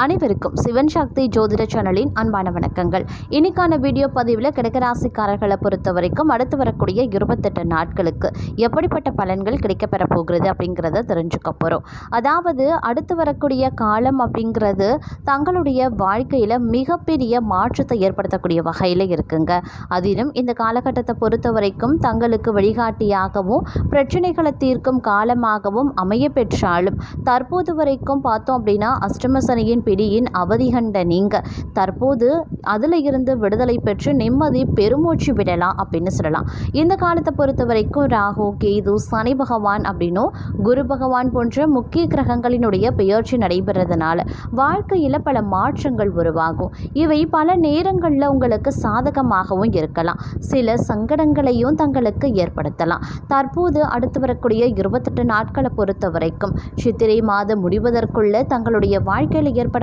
அனைவருக்கும் சிவன் சக்தி ஜோதிட சேனலின் அன்பான வணக்கங்கள். இன்னைக்கான வீடியோ பதிவில் கடகராசிக்காரர்களை பொறுத்த வரைக்கும் அடுத்து வரக்கூடிய 28 நாட்களுக்கு எப்படிப்பட்ட பலன்கள் கிடைக்கப்பெற போகிறது அப்படிங்கிறத தெரிஞ்சுக்க போகிறோம். அதாவது அடுத்து வரக்கூடிய காலம் அப்படிங்கிறது தங்களுடைய வாழ்க்கையில் மிகப்பெரிய மாற்றத்தை ஏற்படுத்தக்கூடிய வகையில் இருக்குங்க. அதிலும் இந்த காலகட்டத்தை பொறுத்த வரைக்கும் தங்களுக்கு வழிகாட்டியாகவும் பிரச்சனைகளை தீர்க்கும் காலமாகவும் அமைய பெற்றாலும் தற்போது வரைக்கும் பார்த்தோம் அப்படின்னா அஷ்டம சனியின் பிடியின் அவதிகண்ட நீங்க தற்போது அதில் இருந்து விடுதலை பெற்று நிம்மதி பெருமூச்சு விடலாம் அப்படின்னு சொல்லலாம். இந்த காலத்தை பொறுத்த வரைக்கும் ராகு, கேது, சனி பகவான் அப்படின்னும் குரு பகவான் போன்ற முக்கிய கிரகங்களினுடைய பெயர்ச்சி நடைபெறதுனால வாழ்க்கையில் பல மாற்றங்கள் உருவாகும். இவை பல நேரங்களில் உங்களுக்கு சாதகமாகவும் இருக்கலாம், சில சங்கடங்களையும் தங்களுக்கு ஏற்படுத்தலாம். தற்போது அடுத்து வரக்கூடிய 28 நாட்களை பொறுத்த வரைக்கும் சித்திரை மாதம் முடிவதற்குள்ள தங்களுடைய வாழ்க்கையில் ஏற்படக்கூடிய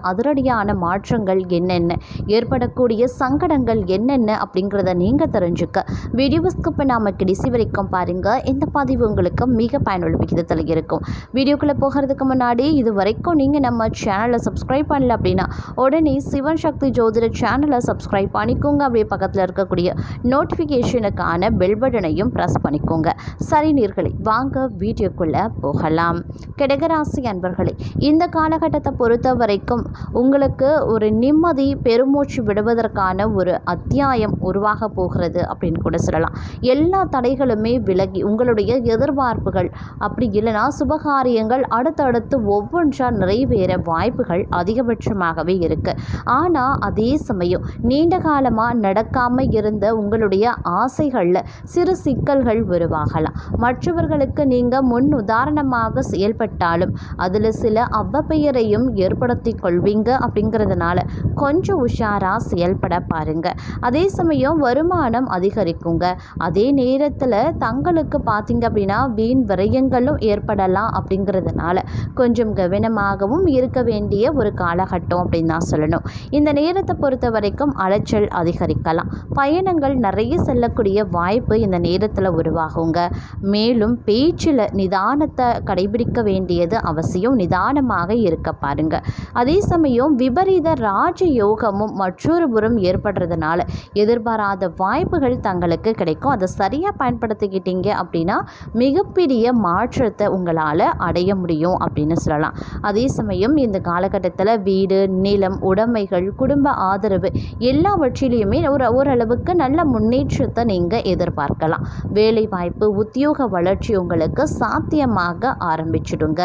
அதிரடியான மாற்றங்கள் என்னென்ன, ஏற்படக்கூடிய சங்கடங்கள் என்னென்ன அப்படிங்கிறத நீங்கள் தெரிஞ்சுக்க வீடியோ ஸ்கிப் பண்ணாமல் கடைசி வரைக்கும் பாருங்கள். இந்த பதிவு உங்களுக்கு மிக பயனுள்ள விகிதத்தில் இருக்கும். வீடியோக்குள்ளே போகிறதுக்கு முன்னாடி இது வரைக்கும் நீங்கள் நம்ம சேனலை சப்ஸ்கிரைப் பண்ணல அப்படின்னா உடனே சிவன் சக்தி ஜோதிட சேனலை சப்ஸ்கிரைப் பண்ணிக்கோங்க. அப்படியே பக்கத்தில் இருக்கக்கூடிய நோட்டிஃபிகேஷனுக்கான பெல் பட்டனையும் ப்ரெஸ் பண்ணிக்கோங்க. சரி நேயர்களே, வாங்க வீடியோக்குள்ளே போகலாம். கடகராசி அன்பர்களே, இந்த காலகட்டத்தை பொறுத்த வரைக்கும் உங்களுக்கு ஒரு நிம்மதி பெருமூச்சு விடுவதற்கான ஒரு அத்தியாயம் உருவாக போகிறது அப்படின்னு கூட சொல்லலாம். எல்லா தடைகளுமே விலகி உங்களுடைய எதிர்பார்ப்புகள் அப்படி இல்லைனா சுபகாரியங்கள் அடுத்தடுத்து ஒவ்வொன்றா நிறைவேற வாய்ப்புகள் அதிகபட்சமாகவே இருக்கு. ஆனால் அதே சமயம் நீண்ட காலமாக நடக்காமல் இருந்த உங்களுடைய ஆசைகளில் சிறு சிக்கல்கள் உருவாகலாம். மற்றவர்களுக்கு நீங்கள் முன் உதாரணமாக செயல்பட்டாலும் அதில் சில அவ்வப்பெயரையும் ஏற்படுத்தி கொள்வீங்க. அப்படிங்கிறதுனால கொஞ்சம் உஷாராக செயல்பட பாருங்க. அதே சமயம் வருமானம் அதிகரிக்குங்க. அதே நேரத்தில் தங்களுக்கு பார்த்தீங்க அப்படின்னா வீண் விரயங்களும் ஏற்படலாம். அப்படிங்கிறதுனால கொஞ்சம் கவனமாகவும் இருக்க வேண்டிய ஒரு காலகட்டம் அப்படின்னு தான் சொல்லணும். இந்த நேரத்தை பொறுத்த வரைக்கும் அலைச்சல் அதிகரிக்கலாம். பயணங்கள் நிறைய செல்லக்கூடிய வாய்ப்பு இந்த நேரத்தில் உருவாகுங்க. மேலும் பேச்சில் நிதானத்தை கடைபிடிக்க வேண்டியது அவசியம். நிதானமாக இருக்க பாருங்க. அதே சமயம் விபரீத ராஜ யோகமும் மற்றொரு புறம் ஏற்படுறதுனால எதிர்பாராத வாய்ப்புகள் தங்களுக்கு கிடைக்கும். அதை சரியாக பயன்படுத்திக்கிட்டீங்க அப்படின்னா மிகப்பெரிய மாற்றத்தை உங்களால் அடைய முடியும் அப்படின்னு சொல்லலாம். அதே சமயம் இந்த காலகட்டத்தில் வீடு, நிலம், உடைமைகள், குடும்ப ஆதரவு எல்லாவற்றிலையுமே ஓரளவுக்கு நல்ல முன்னேற்றத்தை நீங்கள் எதிர்பார்க்கலாம். வேலை வாய்ப்பு, உத்தியோக வளர்ச்சி உங்களுக்கு சாத்தியமாக ஆரம்பிச்சிடுங்க.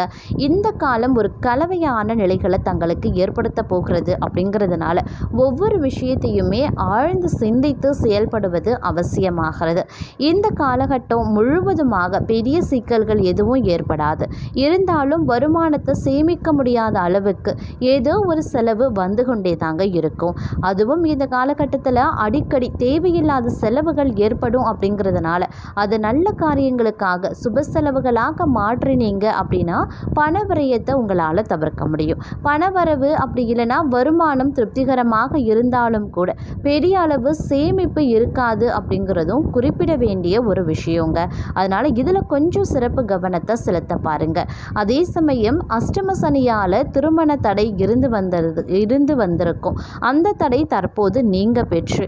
இந்த காலம் ஒரு கலவையான நிலைகளை தங்களுக்கு ஏற்படுத்த போகிறது. அப்படிங்கிறதுனால ஒவ்வொரு விஷயத்தையுமே ஆழ்ந்து சிந்தித்து செயல்படுவது அவசியமாகிறது. இந்த காலகட்டம் முழுவதுமாக பெரிய சிக்கல்கள் எதுவும் ஏற்படாது. இருந்தாலும் வருமானத்தை சேமிக்க முடியாத அளவுக்கு ஏதோ ஒரு செலவு வந்து கொண்டே தாங்க இருக்கும். அதுவும் இந்த காலகட்டத்தில் அடிக்கடி தேவையில்லாத செலவுகள் ஏற்படும். அப்படிங்கிறதுனால அது நல்ல காரியங்களுக்காக சுப செலவுகளாக மாற்றினீங்க அப்படின்னா பண விரயத்தை உங்களால் தவிர்க்க முடியும். பணவரவு அப்படி இல்லைன்னா வருமானம் திருப்திகரமாக இருந்தாலும் கூட பெரிய அளவு சேமிப்பு இருக்காது. அப்படிங்கிறதும் குறிப்பிட வேண்டிய ஒரு விஷயங்க. அதனால் இதில் கொஞ்சம் சிறப்பு கவனத்தை செலுத்த பாருங்க. அதே சமயம் அஷ்டம சனியால் திருமண தடை இருந்து வந்திருக்கும். அந்த தடை தற்போது நீங்க பெற்று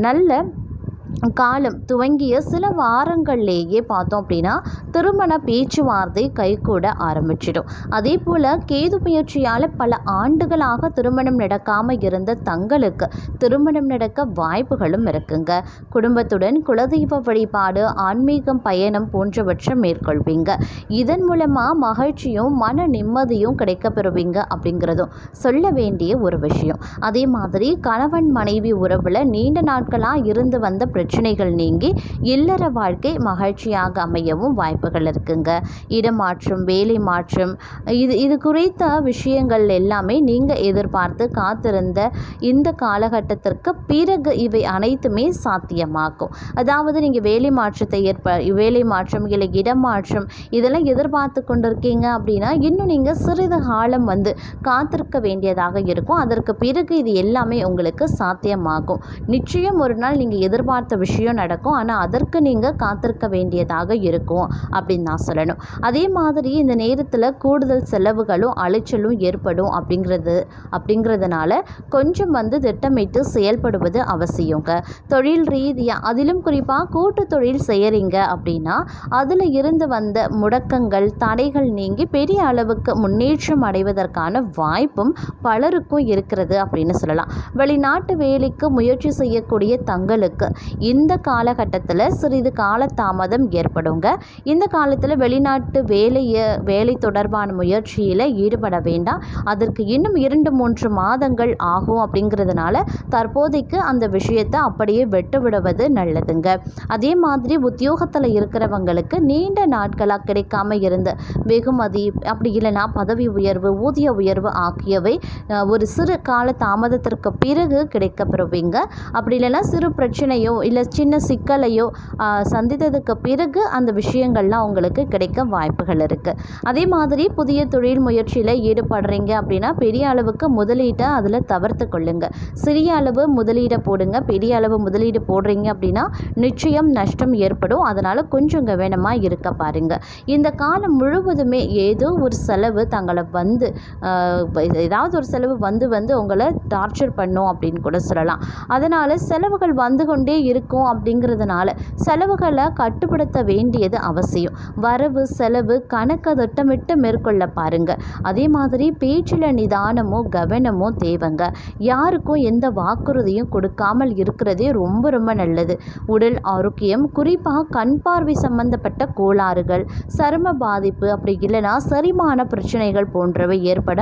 நல்ல காலம் துவங்கிய சில வாரங்கள்லேயே பார்த்தோம் அப்படின்னா திருமண பேச்சுவார்த்தை கைகூட ஆரம்பிச்சிடும். அதே போல் கேது முயற்சியால் பல ஆண்டுகளாக திருமணம் நடக்காமல் இருந்த தங்களுக்கு திருமணம் நடக்க வாய்ப்புகளும் இருக்குங்க. குடும்பத்துடன் குலதெய்வ வழிபாடு, ஆன்மீகம், பயணம் போன்றவற்றை மேற்கொள்வீங்க. இதன் மூலமாக மகிழ்ச்சியும் மன நிம்மதியும் கிடைக்க பெறுவீங்க. அப்படிங்கிறதும் சொல்ல வேண்டிய ஒரு விஷயம். அதே மாதிரி கணவன் மனைவி உறவில் நீண்ட நாட்களாக இருந்து வந்த பிரச்சனைகள் நீங்கி இல்லற வாழ்க்கை மகிழ்ச்சியாக அமையவும் வாய்ப்புகள் இருக்குங்க. இடமாற்றம், வேலை மாற்றம், இது குறித்த விஷயங்கள் எல்லாமே நீங்கள் எதிர்பார்த்து காத்திருந்த இந்த காலகட்டத்திற்கு பிறகு இவை அனைத்துமே சாத்தியமாகும். அதாவது நீங்கள் வேலை மாற்றம் இல்லை இடமாற்றம் இதெல்லாம் எதிர்பார்த்து கொண்டிருக்கீங்க அப்படின்னா இன்னும் நீங்கள் சிறிது காலம் காத்திருக்க வேண்டியதாக இருக்கும். அதற்கு பிறகு இது எல்லாமே உங்களுக்கு சாத்தியமாகும். நிச்சயம் ஒரு நாள் நீங்கள் எதிர்பார்த்த எதிர்பார்த்த விஷயம் நடக்கும். ஆனால் அதற்கு நீங்கள் காத்திருக்க வேண்டியதாக இருக்கும் அப்படின்னு நான் சொல்லணும். அதே மாதிரி இந்த நேரத்தில் கூடுதல் செலவுகளும் அலைச்சலும் ஏற்படும் அப்படிங்கிறதுனால கொஞ்சம் திட்டமிட்டு செயல்படுவது அவசியங்க. தொழில் ரீதியாக அதிலும் குறிப்பாக கூட்டு தொழில் செய்கிறீங்க அப்படின்னா அதில் இருந்து வந்த முடக்கங்கள் தடைகள் நீங்கி பெரிய அளவுக்கு முன்னேற்றம் அடைவதற்கான வாய்ப்பும் பலருக்கும் இருக்கிறது அப்படின்னு சொல்லலாம். வெளிநாட்டு வேலைக்கு முயற்சி செய்யக்கூடிய தங்களுக்கு இந்த காலகட்டத்தில் சிறிது காலதாமதம் ஏற்படுங்க. இந்த காலத்தில் வெளிநாட்டு வேலை தொடர்பான முயற்சியில் ஈடுபட வேண்டாம். அதற்கு இன்னும் 2-3 மாதங்கள் ஆகும். அப்படிங்கிறதுனால தற்போதைக்கு அந்த விஷயத்தை அப்படியே விட்டு விடுவது நல்லதுங்க. அதே மாதிரி உத்தியோகத்தில் இருக்கிறவங்களுக்கு நீண்ட நாட்களாக கிடைக்காம இருந்த வெகுமதி அப்படி இல்லைனா பதவி உயர்வு ஊதிய உயர்வு ஆகியவை ஒரு சிறு கால தாமதத்திற்கு பிறகு கிடைக்கப்பெறுவீங்க. அப்படி இல்லைனா சிறு பிரச்சனையோ இல்லை சின்ன சிக்கலையோ சந்தித்ததுக்கு பிறகு அந்த விஷயங்கள்லாம் உங்களுக்கு கிடைக்க வாய்ப்புகள் இருக்குது. அதே மாதிரி புதிய தொழில் முயற்சியில் ஈடுபடுறீங்க அப்படின்னா பெரிய அளவுக்கு முதலீட்டை அதில் தவிர்த்து கொள்ளுங்க. சிறிய அளவு முதலீடை போடுங்க. பெரிய அளவு முதலீடு போடுறீங்க அப்படின்னா நிச்சயம் நஷ்டம் ஏற்படும். அதனால் கொஞ்சம் கவனமாக இருக்க பாருங்க. இந்த காலம் முழுவதுமே ஏதோ ஒரு செலவு தங்களை ஏதாவது ஒரு செலவு வந்து உங்களை டார்ச்சர் பண்ணும் அப்படின்னு கூட சொல்லலாம். அதனால் செலவுகள் வந்து கொண்டே இருக்கும். அப்படிங்கிறதுனால செலவுகளை கட்டுப்படுத்த வேண்டியது அவசியம். வரவு செலவு கணக்கை திட்டமிட்டு மேற்கொள்ள பாருங்க. அதே மாதிரி பேச்சில் நிதானமோ கவனமோ தேவைங்க. யாருக்கும் எந்த வாக்குறுதியும் கொடுக்காமல் இருக்கிறதே ரொம்ப ரொம்ப நல்லது. உடல் ஆரோக்கியம் குறிப்பாக கண் பார்வை சம்பந்தப்பட்ட கோளாறுகள் சரும பாதிப்பு அப்படி இல்லைனா செரிமான பிரச்சனைகள் போன்றவை ஏற்பட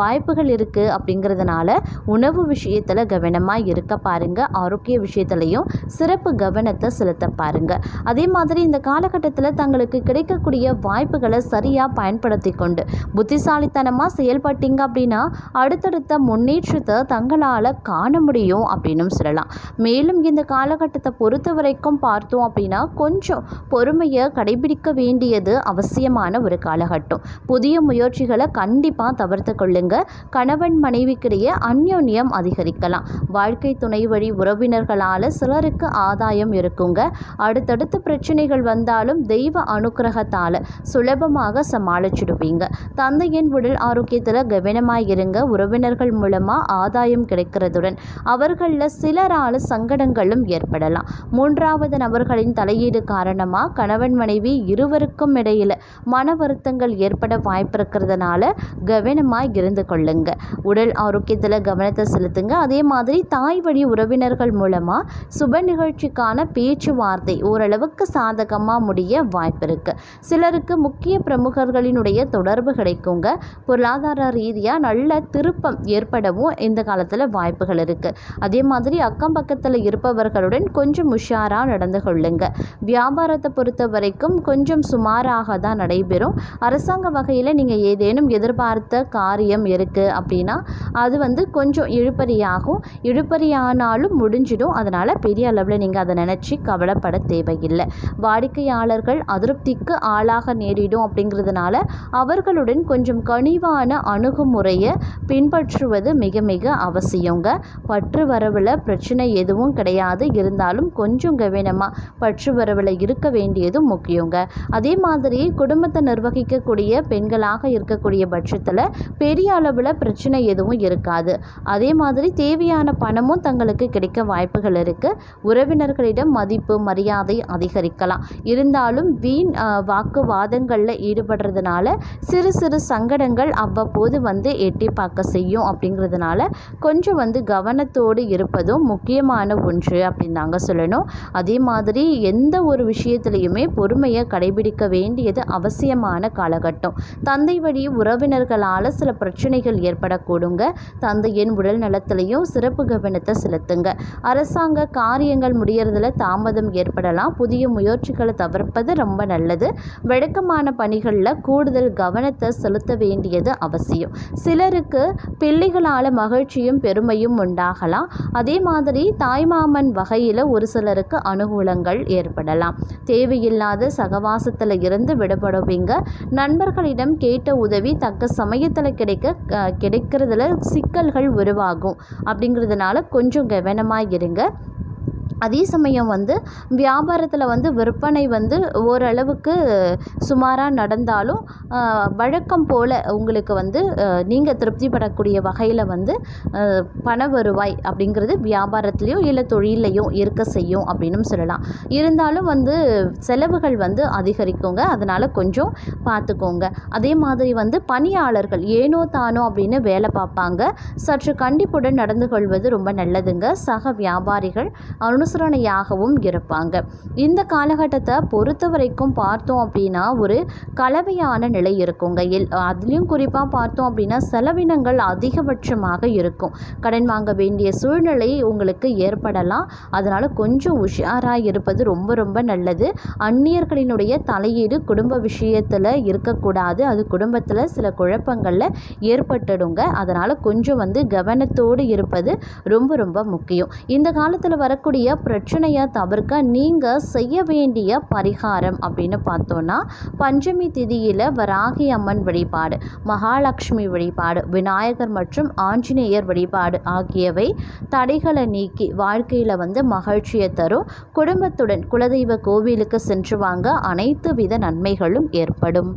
வாய்ப்புகள் இருக்குது. அப்படிங்கிறதுனால உணவு விஷயத்தில் கவனமாக இருக்க பாருங்க. ஆரோக்கிய விஷயத்துலையும் சிறப்பு கவனத்தை செலுத்த பாருங்க. அதே மாதிரி இந்த காலகட்டத்தில் தங்களுக்கு கிடைக்கக்கூடிய வாய்ப்புகளை சரியாக பயன்படுத்தி கொண்டு புத்திசாலித்தனமாக செயல்பட்டீங்க அப்படின்னா அடுத்தடுத்த முன்னேற்றத்தை தங்களால் காண முடியும் அப்படின்னு சொல்லலாம். மேலும் இந்த காலகட்டத்தை பொறுத்த வரைக்கும் பார்த்தோம் அப்படின்னா கொஞ்சம் பொறுமையை கடைபிடிக்க வேண்டியது அவசியமான ஒரு காலகட்டம். புதிய முயற்சிகளை கண்டிப்பாக தவிர்த்து கொள்ளுங்க. கணவன் மனைவிக்கிடையே அந்யோன்யம் அதிகரிக்கலாம். வாழ்க்கை துணை வழி உறவினர்களால் சிலருக்கு ஆதாயம் இருக்குங்க. அடுத்தடுத்து பிரச்சனைகள் வந்தாலும் தெய்வ அனுக்கிரகத்தால் சுலபமாக சமாளிச்சிடுவீங்க. தந்தையின் உடல் ஆரோக்கியத்தில் கவனமாக இருங்க. உறவினர்கள் மூலமாக ஆதாயம் கிடைக்கிறதுடன் அவர்களில் சிலரால் சங்கடங்களும் ஏற்படலாம். 3வது நபர்களின் தலையீடு காரணமாக கணவன் மனைவி இருவருக்கும் இடையில் மன வருத்தங்கள் ஏற்பட வாய்ப்பு இருக்கிறதுனால கவனமாக இருந்து கொள்ளுங்க. உடல் ஆரோக்கியத்தில் கவனத்தை செலுத்துங்க. அதே மாதிரி தாய் வழி உறவினர்கள் மூலமாக சுப நிகழ்ச்சிக்கான பேச்சுவார்த்தை ஓரளவுக்கு சாதகமாக முடிய வாய்ப்பு இருக்கு. சிலருக்கு முக்கிய பிரமுகர்களினுடைய தொடர்பு கிடைக்குங்க. பொருளாதார ரீதியாக நல்ல திருப்பம் ஏற்படவும் இந்த காலத்தில் வாய்ப்புகள் இருக்கு. அதே மாதிரி அக்கம் பக்கத்தில் இருப்பவர்களுடன் கொஞ்சம் உஷாராக நடந்து கொள்ளுங்க. வியாபாரத்தை பொறுத்த வரைக்கும் கொஞ்சம் சுமாராக தான் நடைபெறும். அரசாங்க வகையில் நீங்கள் ஏதேனும் எதிர்பார்த்த காரியம் இருக்குது அப்படின்னா அது கொஞ்சம் இழுபறியானாலும் முடிஞ்சிடும். அதனால் பெரிய அளவில் நீங்கள் அதை நினச்சி கவலைப்பட தேவையில்லை. வாடிக்கையாளர்கள் அதிருப்திக்கு ஆளாக நேரிடும். அப்படிங்கிறதுனால அவர்களுடன் கொஞ்சம் கனிவான அணுகுமுறையை பின்பற்றுவது மிக மிக அவசியங்க. பற்று வரவில் பிரச்சனை எதுவும் கிடையாது. இருந்தாலும் கொஞ்சம் கவனமாக பற்று வரவில் இருக்க வேண்டியதும் முக்கியங்க. அதே மாதிரி குடும்பத்தை நிர்வகிக்கக்கூடிய பெண்களாக இருக்கக்கூடிய பட்சத்தில் பெரிய அளவில் பிரச்சனை எதுவும் இருக்காது. அதே மாதிரி தேவையான பணமும் தங்களுக்கு கிடைக்க வாய்ப்புகள் இருக்குது. உறவினர்களிடம் மதிப்பு மரியாதை அதிகரிக்கலாம். இருந்தாலும் வீண் வாக்குவாதங்களில் ஈடுபடுறதுனால சிறு சிறு சங்கடங்கள் அவ்வப்போது எட்டி பார்க்க செய்யும். அப்படிங்கிறதுனால கொஞ்சம் கவனத்தோடு இருப்பதும் முக்கியமான ஒன்று அப்படின்னு நாங்கள் சொல்லணும். அதே மாதிரி எந்த ஒரு விஷயத்துலையுமே பொறுமையை கடைபிடிக்க வேண்டியது அவசியமான காலகட்டம். தந்தை வழி உறவினர்களால் சில பிரச்சனைகள் ஏற்படக்கூடுங்க. தந்தையின் உடல் நலத்திலையும் சிறப்பு கவனத்தை செலுத்துங்க. அரசாங்க காரியங்கள் முடியறதுல தாமதம் ஏற்படலாம். புதிய முயற்சிகளை தவிர்ப்பது ரொம்ப நல்லது. வழக்கமான பணிகளில் கூடுதல் கவனத்தை செலுத்த வேண்டியது அவசியம். சிலருக்கு பிள்ளைகளால் மகிழ்ச்சியும் பெருமையும் உண்டாகலாம். அதே மாதிரி தாய்மாமன் வகையில் ஒரு சிலருக்கு அனுகூலங்கள் ஏற்படலாம். தேவையில்லாத சகவாசத்தில் இருந்து விடுபடுவீங்க. நண்பர்களிடம் கேட்ட உதவி தக்க சமயத்தில் கிடைக்கிறதுல சிக்கல்கள் உருவாகும். அப்படிங்கிறதுனால கொஞ்சம் கவனமாக இருங்க. அதே சமயம் வந்து வியாபாரத்தில் வந்து விற்பனை வந்து ஓரளவுக்கு சுமாராக நடந்தாலும் வழக்கம் போல் உங்களுக்கு வந்து நீங்கள் திருப்திப்படக்கூடிய வகையில் வந்து பண வருவாய் அப்படிங்கிறது வியாபாரத்துலேயும் இல்லை தொழிலையும் இருக்க செய்யும் அப்படின்னு சொல்லலாம். இருந்தாலும் வந்து செலவுகள் வந்து அதிகரிக்குங்க, அதனால் கொஞ்சம் பார்த்துக்கோங்க. அதே மாதிரி வந்து பணியாளர்கள் ஏனோ தானோ அப்படின்னு வேலை பார்ப்பாங்க, சற்று கண்டிப்புடன் நடந்து கொள்வது ரொம்ப நல்லதுங்க. சக வியாபாரிகள் அனுசரணையாகவும் இருப்பாங்க. இந்த காலகட்டத்தை பொறுத்த வரைக்கும் பார்த்தோம் அப்படின்னா ஒரு கலவையான நிலை இருக்குங்க. அதுலேயும் குறிப்பாக பார்த்தோம் அப்படின்னா செலவினங்கள் அதிகபட்சமாக இருக்கும். கடன் வாங்க வேண்டிய சூழ்நிலை உங்களுக்கு ஏற்படலாம். அதனால் கொஞ்சம் உஷாராக இருப்பது ரொம்ப ரொம்ப நல்லது. அந்நியர்களினுடைய தலையீடு குடும்ப விஷயத்தில் இருக்கக்கூடாது. அது குடும்பத்தில் சில குழப்பங்களில் ஏற்பட்டுடுங்க. அதனால் கொஞ்சம் வந்து கவனத்தோடு இருப்பது ரொம்ப ரொம்ப முக்கியம். இந்த காலத்தில் வரக்கூடிய பிரச்சனையை தவிர்க்க நீங்கள் செய்ய வேண்டிய பரிகாரம் அப்படின்னு பார்த்தோன்னா, பஞ்சமி திதியில் வராகி அம்மன் வழிபாடு, மகாலட்சுமி வழிபாடு, விநாயகர் மற்றும் ஆஞ்சநேயர் வழிபாடு ஆகியவை தடைகளை நீக்கி வாழ்க்கையில் வந்து மகிழ்ச்சியை தரும். குடும்பத்துடன் குலதெய்வ கோவிலுக்கு சென்று வாங்க, அனைத்து வித நன்மைகளும் ஏற்படும்.